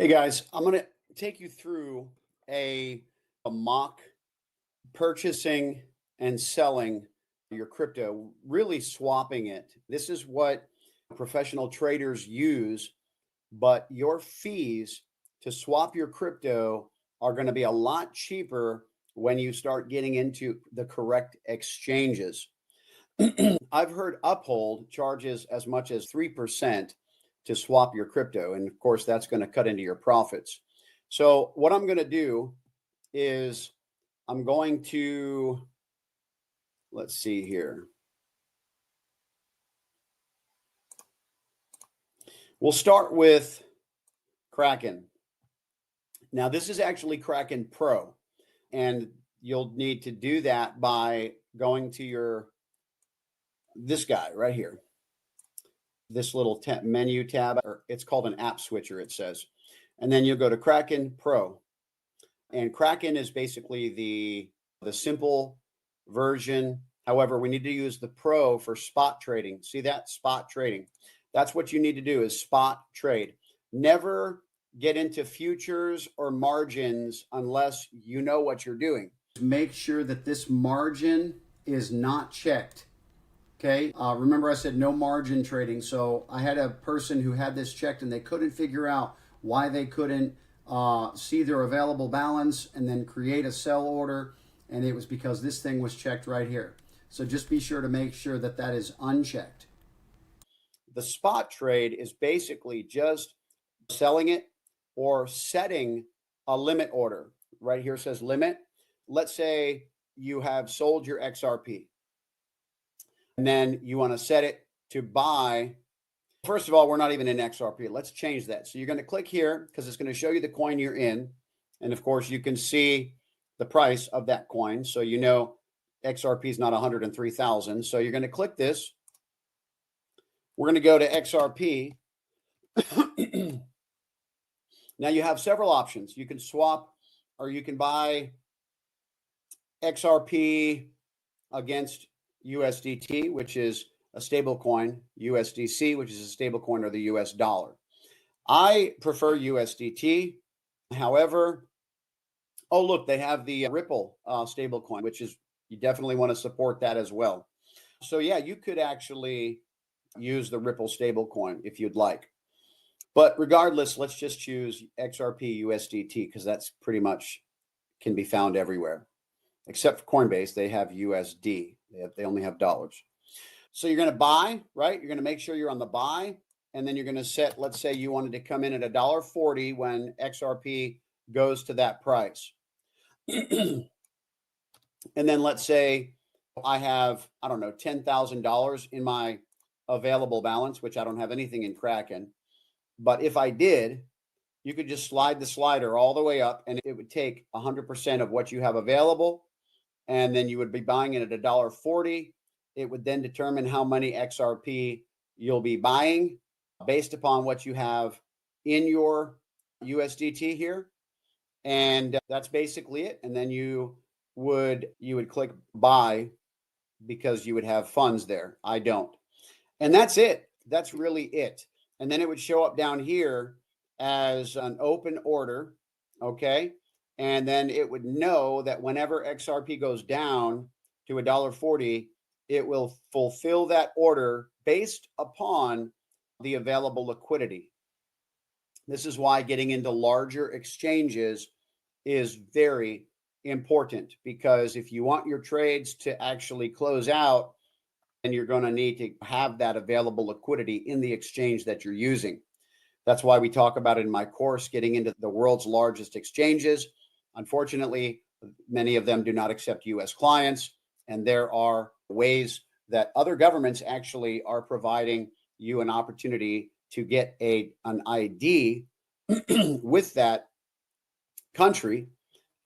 Hey guys, I'm going to take you through a mock purchasing and selling your crypto, really swapping it. This is what professional traders use, but your fees to swap your crypto are going to be a lot cheaper when you start getting into the correct exchanges. I've heard Uphold charges as much as 3% to swap your crypto. And of course, that's going to cut into your profits. So, what I'm going to do is I'm going to, let's see here. We'll start with Kraken. Now, this is actually Kraken Pro, and you'll need to do that by going to this guy right here, this little menu tab, or it's called an app switcher, it says. And then you'll go to Kraken Pro. And Kraken is basically the simple version. However, we need to use the Pro for spot trading. See that? Spot trading. That's what you need to do, is spot trade. Never get into futures or margins unless you know what you're doing. Make sure that this margin is not checked. Okay. Remember I said no margin trading. So I had a person who had this checked and they couldn't figure out why they couldn't see their available balance and then create a sell order. And it was because this thing was checked right here. So just be sure to make sure that that is unchecked. The spot trade is basically just selling it or setting a limit order. Right here says limit. Let's say you have sold your XRP. And then you want to set it to buy. First of all, we're not even in XRP. Let's change that. So you're going to click here because it's going to show you the coin you're in. And of course, you can see the price of that coin. So you know XRP is not 103,000. So you're going to click this. We're going to go to XRP. Now you have several options. You can swap or you can buy XRP against USDT, which is a stable coin, USDC, which is a stable coin, or the US dollar. I prefer USDT. However, oh, look, they have the Ripple stable coin, which is, you definitely want to support that as well. So yeah, you could actually use the Ripple stable coin if you'd like. But regardless, let's just choose XRP USDT because that's pretty much can be found everywhere. Except for Coinbase, they have USD. They only have dollars. So you're going to buy, right? You're going to make sure you're on the buy. And then you're going to set, let's say you wanted to come in at $1.40 when XRP goes to that price. And then let's say I have, I don't know, $10,000 in my available balance, which I don't have anything in Kraken. But if I did, you could just slide the slider all the way up and it would take 100% of what you have available. And then you would be buying it at $1.40. It would then determine how many XRP you'll be buying based upon what you have in your USDT here. And that's basically it. And then you would click buy because you would have funds there. I don't. And that's it. That's really it. And then it would show up down here as an open order. Okay. And then it would know that whenever XRP goes down to $1.40, it will fulfill that order based upon the available liquidity. This is why getting into larger exchanges is very important, because if you want your trades to actually close out, then you're going to need to have that available liquidity in the exchange that you're using. That's why we talk about it in my course, getting into the world's largest exchanges. Unfortunately, many of them do not accept U.S. clients, and there are ways that other governments actually are providing you an opportunity to get an ID with that country.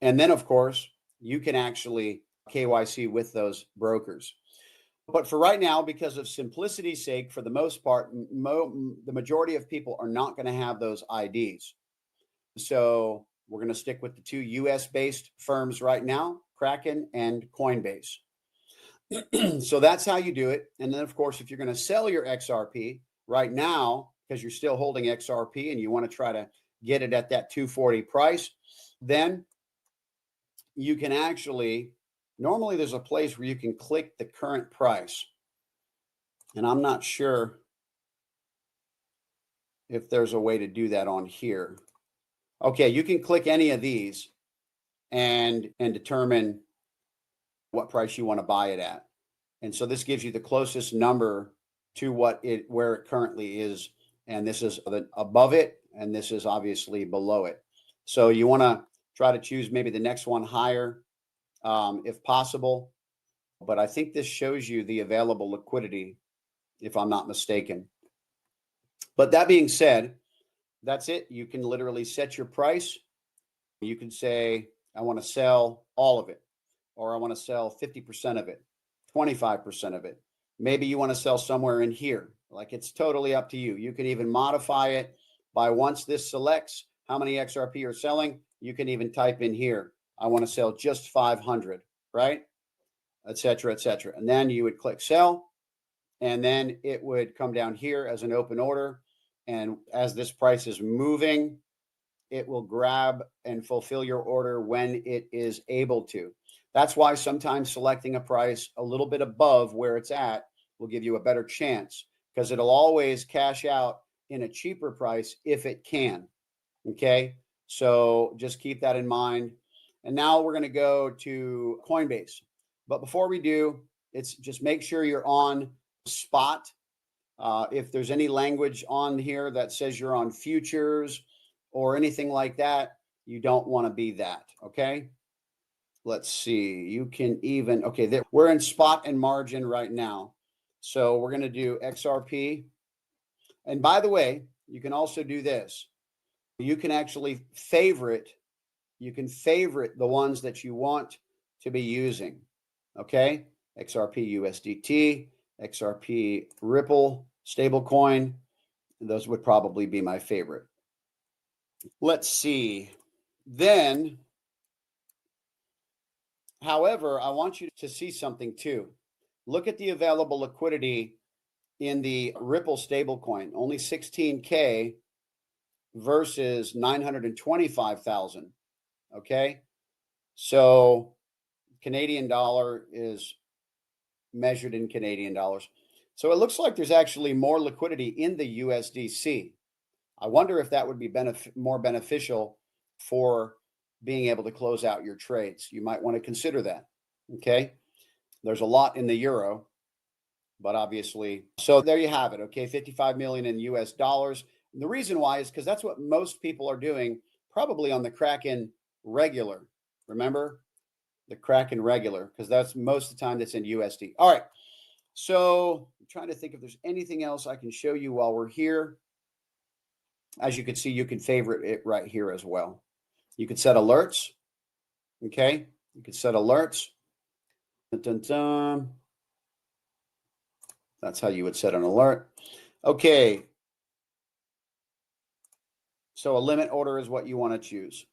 And then, of course, you can actually KYC with those brokers. But for right now, because of simplicity's sake, for the most part, the majority of people are not going to have those IDs. So we're going to stick with the two US-based firms right now, Kraken and Coinbase. So that's how you do it. And then, of course, if you're going to sell your XRP right now, because you're still holding XRP and you want to try to get it at that 240 price, then you can actually, normally there's a place where you can click the current price. And I'm not sure if there's a way to do that on here. Okay, you can click any of these and determine what price you want to buy it at. And so this gives you the closest number to where it currently is. And this is above it, and this is obviously below it. So you want to try to choose maybe the next one higher, if possible. But I think this shows you the available liquidity, if I'm not mistaken. But that being said, that's it. You can literally set your price. You can say, I want to sell all of it, or I want to sell 50% of it, 25% of it. Maybe you want to sell somewhere in here. Like, it's totally up to you. You can even modify it by, once this selects how many XRP you're selling, you can even type in here, I want to sell just 500, right? Et cetera, et cetera. And then you would click sell, and then it would come down here as an open order. And as this price is moving, it will grab and fulfill your order when it is able to. That's why sometimes selecting a price a little bit above where it's at will give you a better chance, because it'll always cash out in a cheaper price if it can. Okay, so just keep that in mind. And now we're going to go to Coinbase. But before we do, it's just make sure you're on spot. If there's any language on here that says you're on futures or anything like that, you don't want to be that. Okay. Let's see. You can even, okay, we're in spot and margin right now. So we're going to do XRP. And by the way, you can also do this. You can actually favorite the ones that you want to be using. Okay. XRP USDT, XRP Ripple stablecoin. Those would probably be my favorite. Let's see. Then, however, I want you to see something too. Look at the available liquidity in the Ripple stablecoin, only 16K versus 925,000. Okay. So Canadian dollar is measured in Canadian dollars. So it looks like there's actually more liquidity in the USDC. I wonder if that would be more beneficial for being able to close out your trades. You might want to consider that. Okay. There's a lot in the euro, but obviously, so there you have it. Okay. 55 million in US dollars. And the reason why is because that's what most people are doing, probably on the Kraken regular. Remember the Kraken regular, because that's most of the time that's in USD. All right. So I'm trying to think if there's anything else I can show you while we're here. As you can see, you can favorite it right here as well. You can set alerts. Okay. You can set alerts. Dun, dun, dun. That's how you would set an alert. Okay. So a limit order is what you want to choose.